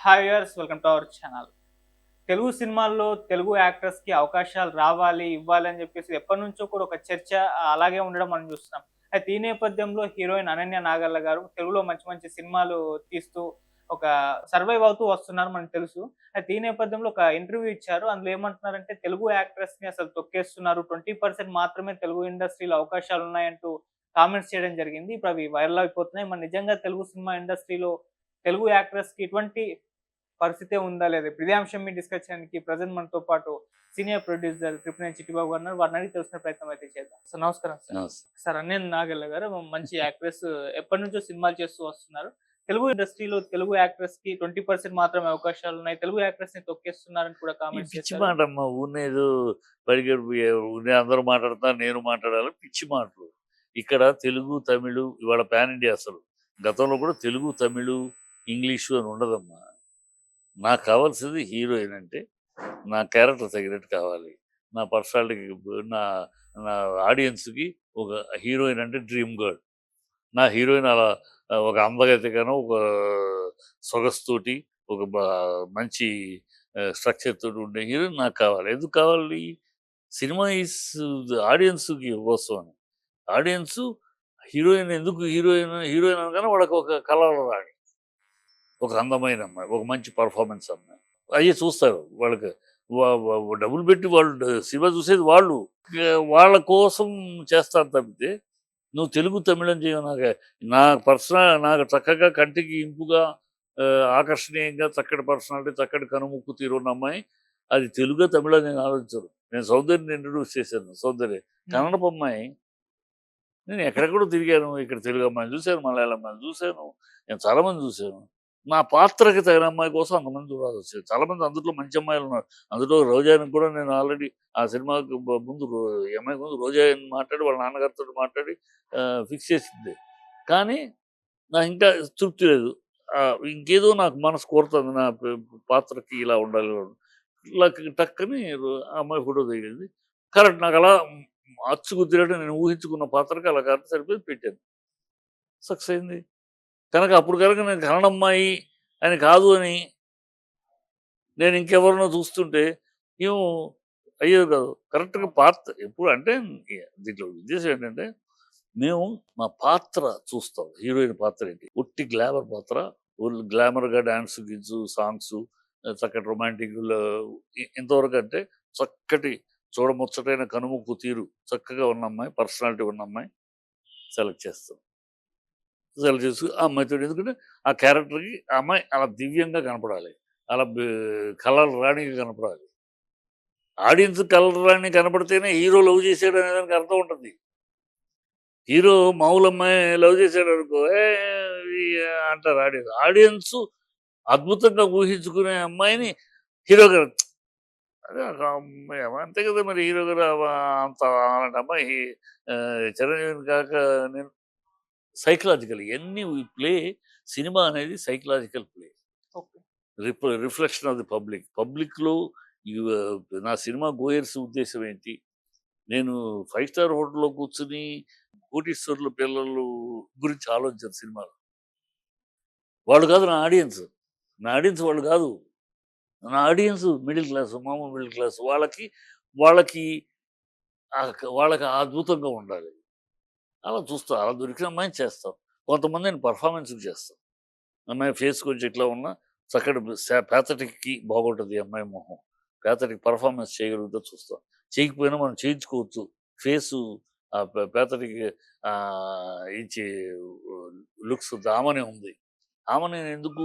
Hi viewers, welcome to our channel. Telugu సినిమాల్లో తెలుగు యాక్టర్స్‌కి అవకాశాలు రావాలి, ఇవ్వాలి అని చెప్పేసి ఎప్పటినుంచో కూడా ఒక చర్చ అలాగే ఉండడం మనం చూస్తున్నాం. అయితే ఈ నేపథ్యంలో హీరోయిన్ అనన్య నాగల్ల గారు తెలుగులో మంచి మంచి సినిమాలు తీస్తూ ఒక సర్వైవ్ అవుతూ వస్తున్నారు మనకు తెలుసు. అయితే ఈ నేపథ్యంలో ఒక ఇంటర్వ్యూ ఇచ్చారు. అందులో ఏమంటున్నారంటే తెలుగు యాక్టర్స్‌ని అసలు తొక్కేస్తున్నారు. 20% మాత్రమే తెలుగు ఇండస్ట్రీలో అవకాశాలున్నాయంటూ కామెంట్స్ చేయడం జరిగింది. ఇప్పుడు అవి వైరల్ అయిపోతున్నాయి. మరి నిజంగా తెలుగు సినిమా ఇండస్ట్రీలో తెలుగు యాక్టర్స్‌కి ఎటువంటి పరిస్థితే ఉందా లేదా? ఇప్పుడు ఇదే అంశం మీద డిస్కస్ చేయడానికి ప్రెజెంట్ మనతో పాటు సీనియర్ ప్రొడ్యూసర్ త్రిపురనేని చిట్టిబాబు గారు ఉన్నారు. వారిని అడిగి తెలుసుకునే ప్రయత్నం అయితే చేద్దాం. సార్ నమస్కారం సార్. నమస్తే. సార్ అన్యన్ నాగెల్ల గారు మంచి యాక్ట్రెస్, ఎప్పటినుంచో సినిమాలు చేస్తూ వస్తున్నారు. తెలుగు ఇండస్ట్రీలో తెలుగు యాక్టర్స్‌కి 20% మాత్రమే అవకాశాలున్నాయి. తెలుగు యాక్టర్స్‌ని తొక్కేస్తున్నారని కూడా ఈ కామెంట్స్ పిచ్చి చేశారు. మాటమ్మా. ఊరినేదో ఊరినే అందరూ మాట్లాడుతున్నారు, నేను మాట్లాడాలి, పిచ్చి మాటలు. ఇక్కడ తెలుగు, తమిళు ఇవాళ పాన్ ఇండియా అసలు. గతంలో కూడా తెలుగు, తమిళు, ఇంగ్లీషు అని ఉండదమ్మా. నాకు కావాల్సింది హీరోయిన్ అంటే నా క్యారెక్టర్ తగినట్టు కావాలి. నా పర్సనాలిటీకి నా నా ఆడియన్స్‌కి ఒక హీరోయిన్ అంటే డ్రీమ్ గర్ల్. నా హీరోయిన్ అలా ఒక అందగతిగాను, ఒక సొగసుతోటి, ఒక మంచి స్ట్రక్చర్ తోటి ఉండే హీరోయిన్ నాకు కావాలి. ఎందుకు కావాలి? సినిమా ఈస్ ఆడియన్స్‌కి కోసం అని. ఆడియన్స్ హీరోయిన్ ఎందుకు హీరోయిన్ హీరోయిన్ అనగానే వాళ్ళకి ఒక కలవరాని, ఒక అందమైన అమ్మాయి, ఒక మంచి పర్ఫార్మెన్స్ అమ్మాయి. అయ్యే చూస్తారు. వాళ్ళకి డబ్బులు పెట్టి వాళ్ళు సినిమా చూసేది వాళ్ళు. వాళ్ళ కోసం చేస్తారు తప్పితే నువ్వు తెలుగు, తమిళం చేయవు. నా నాకు చక్కగా కంటికి ఇంపుగా ఆకర్షణీయంగా చక్కటి పర్సనాలిటీ, చక్కటి కనుముక్కు తీరు ఉన్న అమ్మాయి అది తెలుగో, తమిళో నేను ఆలోచించను. నేను సౌందర్యని ఇంట్రడ్యూస్ చేశాను. సౌందర్య హ్మ్. కన్నడపు అమ్మాయి. నేను ఎక్కడెక్కడో తిరిగాను. ఇక్కడ తెలుగు అమ్మాయిని చూశాను, మలయాళం అమ్మాయిని చూశాను. నేను చాలామంది చూశాను. నా పాత్రకి తగిన అమ్మాయి కోసం అంతమంది చూడాల్సొచ్చేది. చాలామంది అందులో మంచి అమ్మాయిలున్నారు. అందులో రోజాని కూడా నేను ఆల్రెడీ ఆ సినిమాకి ముందు ఈ అమ్మాయి ముందు రోజా అని మాట్లాడి వాళ్ళ నాన్నగారితోటి మాట్లాడి ఫిక్స్ చేసింది. కానీ నాకింకా తృప్తి లేదు. ఇంకేదో నాకు మనసు కోరుతుంది. నా పాత్రకి ఇలా ఉండాలి. ఇలా టక్కని ఆ అమ్మాయి ఫోటో దిగింది. కరెక్ట్ నాకలా అచ్చు గుద్దినట్టు నేను ఊహించుకున్న పాత్రకి అలా కరెక్ట్ సరిపోయింది పెట్టాను. సక్సెస్ అయింది. అప్పుడు కనుక నేను కన్నడమ్మాయి అని కాదు అని నేను ఇంకెవరినో చూస్తుంటే ఏమో అయ్యేది కాదు. కరెక్ట్‌గా అవును. పాత్ర ఎప్పుడు అంటే దీంట్లో ఉద్దేశ్యం ఏంటంటే మేము మా పాత్ర చూస్తాం. హీరోయిన్ పాత్ర ఏంటి? ఉట్టి గ్లామర్ పాత్ర. గ్లామర్‌గా డాన్స్, గిన్స్, సాంగ్సు, చక్కటి రొమాంటిక్‌లో ఇంతవరకు అంటే చక్కటి చూడముచ్చటైన కనుముక్కు తీరు చక్కగా ఉన్న అమ్మాయి, పర్సనాలిటీ ఉన్న అమ్మాయి సెలెక్ట్ చేస్తాం. సెలెక్ట్ చేసి ఆ అమ్మాయితోటి ఎందుకంటే ఆ క్యారెక్టర్‌కి ఆ అమ్మాయి అలా దివ్యంగా కనపడాలి. అలా కలర్ రాణిగా కనపడాలి. ఆడియన్స్ కలర్ రాణి కనపడితేనే హీరో లవ్ చేసాడు అనే దానికి అర్థం ఉంటది. హీరో మామూలు అమ్మాయి లవ్ చేసాడనుకో అంటారు ఆడియన్స్. ఆడియన్స్ అద్భుతంగా ఊహించుకునే అమ్మాయిని హీరో గారు అదే ఒక అమ్మాయి అంతే కదా మరి హీరో గారు అంత అలాంటి అమ్మాయి చిరంజీవిని కాక నేను సైకలాజికల్ ఇవన్నీ ప్లే. సినిమా అనేది psychological play. Okay. Reflection of the public. పబ్లిక్‌లో నా సినిమా గోయర్స్ ఉద్దేశ్యం ఏంటి? నేను 5 స్టార్ హోటల్‌లో కూర్చొని కోటీశ్వరుల పిల్లలు గురించి ఆలోచించను సినిమాలో. వాళ్ళు కాదు నా ఆడియన్స్. నా ఆడియన్స్ వాళ్ళు కాదు. నా ఆడియన్స్ మిడిల్ క్లాస్, మామూలు మిడిల్ క్లాస్. వాళ్ళకి వాళ్ళకి అద్భుతంగా ఉండాలి. అలా చూస్తా. అలా దొరికిన అమ్మాయిని చేస్తాం. కొంతమందిని పెర్ఫార్మన్స్‌కి చేస్తాం. అమ్మాయి ఫేస్ కొంచెం ఇట్లా ఉన్నా చక్కటి ప్యాథటిక్‌కి బాగుంటది ఈ అమ్మాయి మొహం. ప్యాథటిక్ పెర్ఫార్మన్స్ చేయగలిగితే చూస్తాం. చేయకపోయినా మనం చేయించుకోవచ్చు. ఫేసు ప్యాథటిక్ ఇచ్చే లుక్స్ ఆమెనే ఉంది. ఆమెని ఎందుకు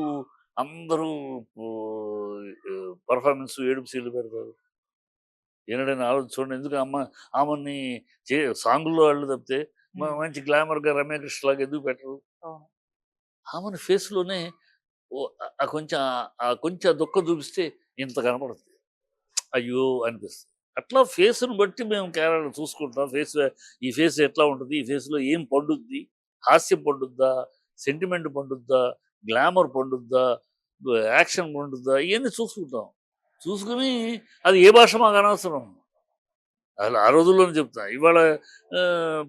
అందరూ పెర్ఫార్మన్స్ ఏడుపు సీన్‌లు పెడతారు. ఎన్నడైనా చూడండి ఎందుకు ఆమెని సాంగ్‌లో వాళ్ళు తప్పితే హ్మ్. మంచి గ్లామర్‌గా రమ్య కృష్ణలాగా ఎందుకు పెట్టరు? అవును. ఆమెని ఫేస్‌లోనే కొంచెం దుఃఖం చూపిస్తే ఇంత కనపడుతుంది. అయ్యో! అనిపిస్తుంది. అట్లా ఫేస్‌ని బట్టి మేము క్యారెక్టర్ చూసుకుంటాం. ఈ ఫేస్ ఎట్లా ఉంటది? ఈ ఫేస్‌లో ఏం పండుద్ది? హాస్యం పండుద్దా? సెంటిమెంట్ పండుద్దా? గ్లామర్ పండుద్దా? యాక్షన్ పండుద్దా? ఇయన్నీ చూసుకుంటాం. చూసుకొని అది ఏ భాష మాకు అనవసరం. అసలు ఆ రోజుల్లోనే చెప్తున్నా. ఇవాళ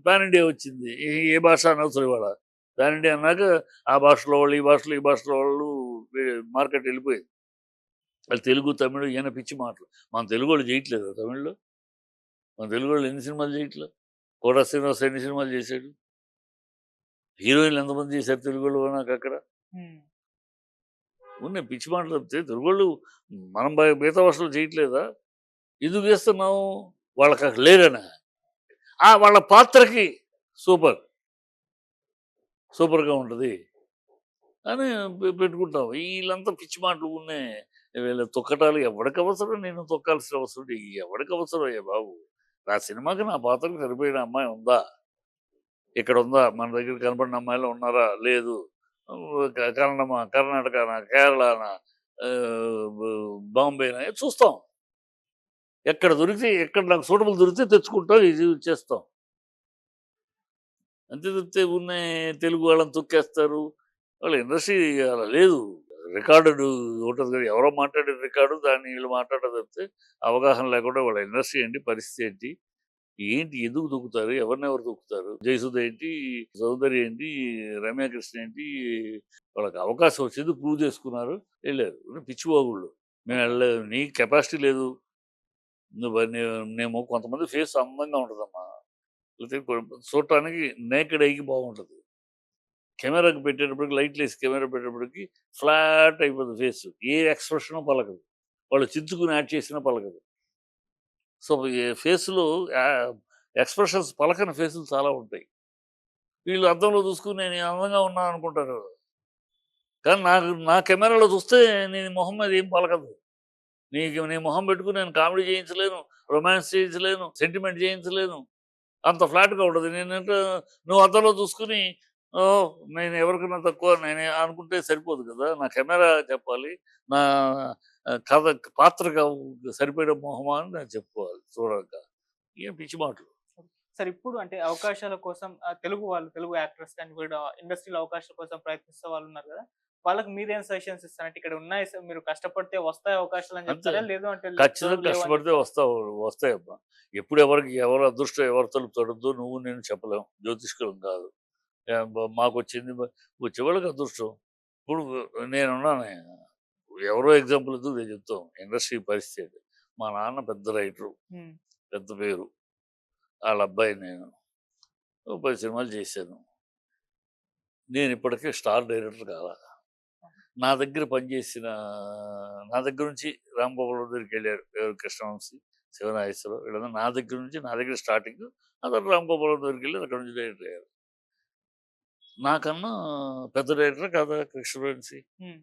పాన్ ఇండియా వచ్చింది. ఏ భాష అనవసరం ఇవాళ. పాన్ ఇండియా అన్నాక ఆ భాషలో వాళ్ళు, ఈ భాషలో వాళ్ళు మార్కెట్ వెళ్ళిపోయింది. వాళ్ళు తెలుగు, తమిళ్ ఈయన పిచ్చి మాటలు. మన తెలుగు వాళ్ళు చేయట్లేదా తమిళ్లో? మన తెలుగు వాళ్ళు ఎన్ని సినిమాలు చేయట్లే? 'కోట శ్రీనివాస్' ఎన్ని సినిమాలు చేశాడు? హీరోయిన్‌లు ఎంతమంది చేశారు తెలుగోళ్ళు నాకక్కడ? హ్మ్. ఉన్నాయి పిచ్చి మాటలు తప్పితే తెలుగోళ్ళు మనం మిగతా భాషలో చేయట్లేదా? ఎందుకు చేస్తున్నావు? వాళ్ళకక్కడ లేరనా? వాళ్ళ పాత్రకి సూపర్. సూపర్‌గా ఉంటది అని పెట్టుకుంటాం. ఈళ్ళంతా పిచ్చి మాటలు ఉన్నాయి. వీళ్ళ తొక్కటాలు ఎవడికవసరం నేను తొక్కాల్సిన అవసరం ఎవడికవసరమయ్యా బాబు! నా సినిమాకి నా పాత్రకు సరిపోయిన అమ్మాయి ఉందా? ఇక్కడుందా? మన దగ్గర కనపడిన అమ్మాయిలు ఉన్నారా? లేదు. కన్నడమా? కర్ణాటకనా? కేరళనా? బ బాంబేనా? చూస్తాం. ఎక్కడ దొరికితే ఎక్కడ నాకు సూటబుల్ దొరికితే తెచ్చుకుంటాం. ఇది చేస్తాం. అంతే తప్పితే ఊరినే తెలుగు వాళ్ళని తొక్కేస్తారు. వాళ్ళ ఇండస్ట్రీ అలా లేదు. రికార్డెడ్ ఉంటది కదా! ఎవరో మాట్లాడిన రికార్డు దాన్ని వీళ్ళు మాట్లాడడం తప్పితే అవగాహన లేకుండా వాళ్ళ ఇండస్ట్రీ ఏంటి? పరిస్థితి ఏంటి? ఏంటి? ఎందుకు తొక్కుతారు? ఎవరినెవరు తొక్కుతారు? జయసుధ ఏంటి? సౌందర్య ఏంటి? రమ్య కృష్ణ ఏంటి? వాళ్ళకి అవకాశం వచ్చింది. ప్రూవ్ చేసుకున్నారు. ఎళ్ళారు. పిచ్చివాగుళ్ళు. మేము వెళ్ళలేదు. నీకు కెపాసిటీ లేదు. నేమో కొంతమంది ఫేస్ అందంగా ఉంటదమ్మా. లేతే చూడటానికి నేకెడ్ ఐకి బాగుంటది. కెమెరాకి పెట్టేటప్పటికి లైట్‌లేసి కెమెరా పెట్టేటప్పటికి ఫ్లాట్ అయిపోద్ది ఫేసు. ఏ ఎక్స్‌ప్రెషను పలకదు. వాళ్ళు చించుకొని యాక్ట్ చేసినా పలకదు. సో, ఈ ఫేస్‌లో ఎక్స్‌ప్రెషన్స్ పలకని ఫేసులు చాలా ఉంటాయి. వీళ్ళు అద్దంలో చూసుకొని నేను అందంగా ఉన్నాను అనుకుంటారు. కానీ నా కెమెరాలో చూస్తే నీ మొహం మీద ఏం పలకదు. నీ మొహం పెట్టుకొని నేను కామెడీ చేయించలేను, రొమాన్స్ చేయించలేను, సెంటిమెంట్ చేయించలేను. అంత ఫ్లాట్‌గా ఉంటది. నువ్వు అద్దంలో చూసుకొని ఓహ్! నేను ఎవరికన్నా తక్కువ నేనే అనుకుంటే సరిపోదు కదా! నా కెమెరా చెప్పాలి. నా కథ పాత్రకు సరిపోయిన మొహమా అని నేను చెప్పుకోవాలి చూడక. ఏం పిచ్చి మాటలు. సార్ ఇప్పుడు అంటే అవకాశాల కోసం తెలుగు వాళ్ళు, తెలుగు యాక్టర్స్ కానీ కూడా ఇండస్ట్రీలో అవకాశాల కోసం ప్రయత్నిస్తే వాళ్ళున్నారు కదా! వాళ్ళకి మీరేం సజెషన్స్ ఇస్తారు? అంటే ఇక్కడ ఉన్నాయి సార్ మీరు కష్టపడితే వస్తాయి అవకాశాలని అంతే. చెప్తారా? లేదు అంటే ఖచ్చితంగా లేవని కష్టపడితే చెప్తారా? వస్తాయమ్మా. ఎప్పుడు ఎవరి అదృష్టం ఎవరి తలుపు తడుద్దో నువ్వు నేను చెప్పలేం. జ్యోతిష్కులం కాదు. మాకొచ్చింది వచ్చే వాళ్ళకి అదృష్టం. ఇప్పుడు నేనున్నానే. ఎవరో ఎగ్జాంపుల్ ఎందుకు నేను చెప్తాం. ఇండస్ట్రీ పరిస్థితి. మా నాన్న పెద్ద రైటరు. హ్మ్. పెద్ద పేరు. ఆళ్ళ అబ్బాయి నేను. ఓ 10 సినిమాలు చేశాను. నేను ఇప్పటికే స్టార్ డైరెక్టర్ కాలా. నా దగ్గర పనిచేసిన నా దగ్గర నుంచి రామ్ గోపాల్ దగ్గరికెళ్ళారు. ఎవరు కృష్ణవంశీ, శివనాగేశ్వరరావు వీళ్ళందరూ నా దగ్గర నుంచి నా దగ్గర స్టార్టింగ్. ఆ తర్వాత రామ్ గోపాల్ దగ్గరికెళ్ళి అక్కడి నుంచి డైరెక్టర్ అయ్యారు. నాకన్నా పెద్ద డైరెక్టర్ కాదా కృష్ణవంశీ. హ్మ్.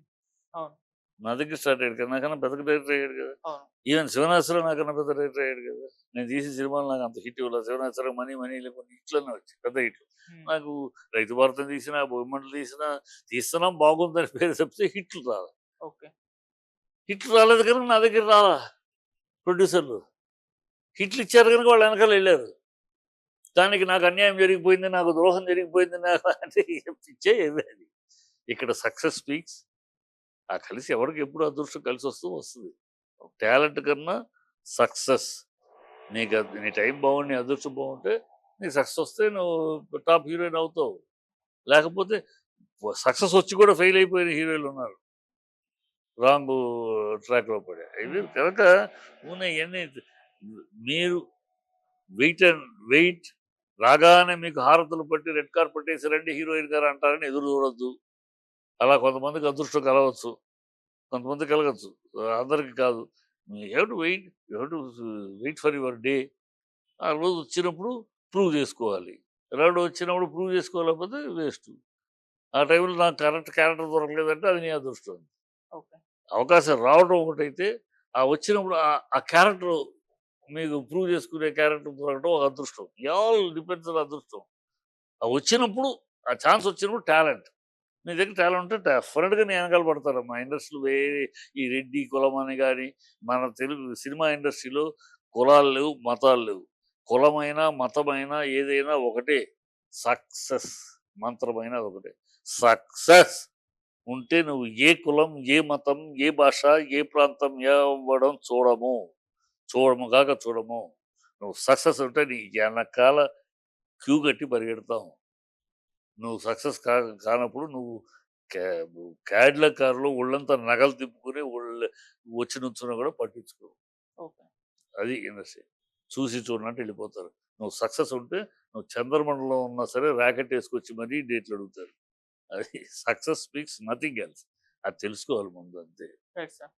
అవును. నా దగ్గర స్టార్ట్ అయ్యాడు కదా! నాకన్నా పెద్ద డైరెక్టర్ అయ్యాడు కదా! అవును. ఈవెన్ శివనాగేశ్వరరావు నాకన్నా పెద్ద డైరెక్టర్ అయ్యాడు కదా! నేను తీసిన సినిమాలు నాకు అంత హిట్ ఇవ్వలేదు. శివనాగేశ్వరరావు 'మనీ మనీ' కొన్ని హిట్లన్నీ వచ్చాయి. పెద్ద హిట్లు. హ్మ్. నాకు 'రైతు భారతం' తీసినా, 'భూమిమంటలు' తీసినా, తీస్తున్నాం బాగుందని పేరు తప్పితే హిట్లు రాలా. ఓకే. హిట్లు రాలేదు కనుక నా దగ్గర రాలా ప్రొడ్యూసర్లు. హిట్లు ఇచ్చారు కనుక వాళ్ళ వెనకాల ఎళ్ళారు. దానికి నాకు అన్యాయం జరిగిపోయింది, నాకు ద్రోహం జరిగిపోయింది నాకు అంటే పిచ్చే ఏమి అది. ఇక్కడ సక్సెస్ స్పీక్స్. ఆ కలిసి ఎవరికి ఎప్పుడు అదృష్టం కలిసొస్తూ వస్తది. టాలెంట్ కన్నా సక్సెస్. నీ టైం బాగుండి, నీ అదృష్టం బాగుంటే నీకు సక్సెస్ వస్తే నువ్వు టాప్ హీరోయిన్ అవుతావు. లేకపోతే సక్సెస్ వచ్చి కూడా ఫెయిల్ అయిపోయిన హీరోయిన్లున్నారు. రాంగ్ ట్రాక్‌లో పడి. ఇవి హ్మ్. కనుక ఇయన్నీ మీరు వెయిట్ రాగానే మీకు హారతులు పట్టి రెడ్ కార్పెట్ ఏసి రండి హీరోయిన్ గారు అంటారని ఎదురు చూడొద్దు. అలా కొంతమందికి అదృష్టం కలవచ్చు. కొంతమందికి కలగచ్చు. అందరికి కాదు. You have to wait. You have to wait for your day. ఆ రోజు వచ్చినప్పుడు ప్రూవ్ చేసుకోవాలి. రాడు వచ్చినప్పుడు ప్రూవ్ చేసుకోలేకపోతే వేస్ట్. ఆ టైంలో నాకు కరెక్ట్ క్యారెక్టర్ దొరకలేదంటే అది నీ అదృష్టం. ఓకే. అవకాశం రావడం ఒకటైతే, ఆ వచ్చినప్పుడు ఆ క్యారెక్టర్ మీకు ప్రూవ్ చేసుకునే క్యారెక్టర్ దొరకడం ఒక అదృష్టం. ఆల్ డిపెండ్స్ ఆన్ అదృష్టం. ఆ వచ్చినప్పుడు ఆ ఛాన్స్ వచ్చినప్పుడు టాలెంట్. నీ దగ్గర టాలెంట్ ఉంటే డెఫినెట్‌గా నీ ఎనకాల పడతారమ్మా. ఇండస్ట్రీలో వేరే ఈ రెడ్డి కులం అని గాని, మన తెలుగు సినిమా ఇండస్ట్రీలో కులాలు లేవు, మతాలు లేవు. కులమైనా, మతమైనా ఏదైనా ఒకటే. సక్సెస్ మంత్రమైన ఒకటే. సక్సెస్ ఉంటే నువ్వు ఏ కులం, ఏ మతం, ఏ భాష, ఏ ప్రాంతం ఎవ్వడం చూడము. చూడము. నువ్వు సక్సెస్ ఉంటే నీ ఎనకాల క్యూ కట్టి పరిగెడతాం. నువ్వు సక్సెస్ కానప్పుడు నువ్వు క్యాడ్ల కారులో ఒళ్ళంతా నగలు తిప్పుకుని వచ్చి నుంచున్నా కూడా పట్టించుకో. ఓకే. అది ఇండస్ట్రీ. చూసి చూడనట్టు వెళ్ళిపోతారు. నువ్వు సక్సెస్ ఉంటే నువ్వు చంద్రమండలం ఉన్నా సరే ర్యాకెట్ వేసుకొచ్చి మరీ డేట్లు అడుగుతారు. అది సక్సెస్ స్పీక్స్ నథింగ్ ఎల్స్. అది తెలుసుకోవాలి ముందు అంతే. Right sir.